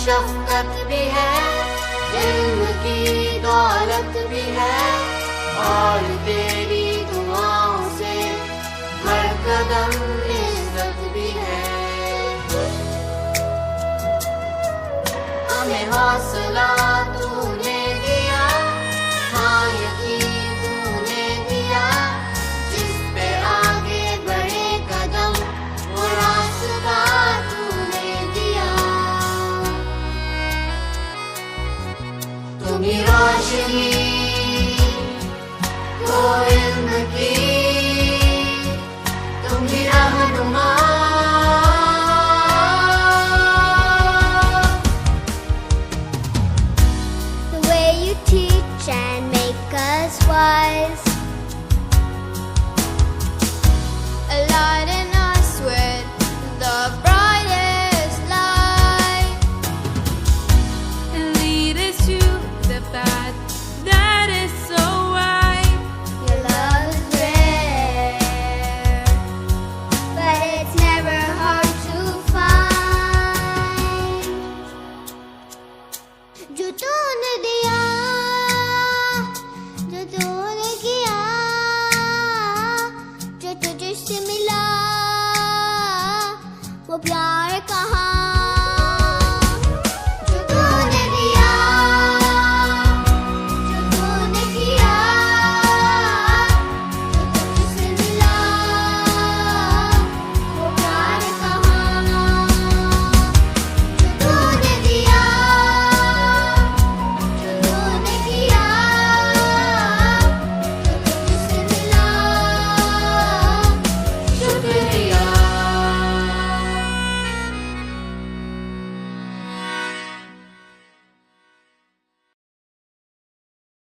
शफ़क़त भी है, इल्म की दौलत भी है, और तेरी दुआओं से हर कदम इज़्ज़त भी है। हमें हौसला तूने दिया, हाँ यकीन तूने दिया, जिस पे आगे बढ़े कदम वो रास्ता तूने दिया। तुम ही रोशनी हो इल्म की, तुम ही रहनुमा। The way you teach and make us wise, enlighten us with the brightest light, and lead us to the path that is so wide. your love is rare, but it's never hard to find. जो तूने दिया, जो तूने किया, जो तुझसे मिला, वो प्यार कहाँ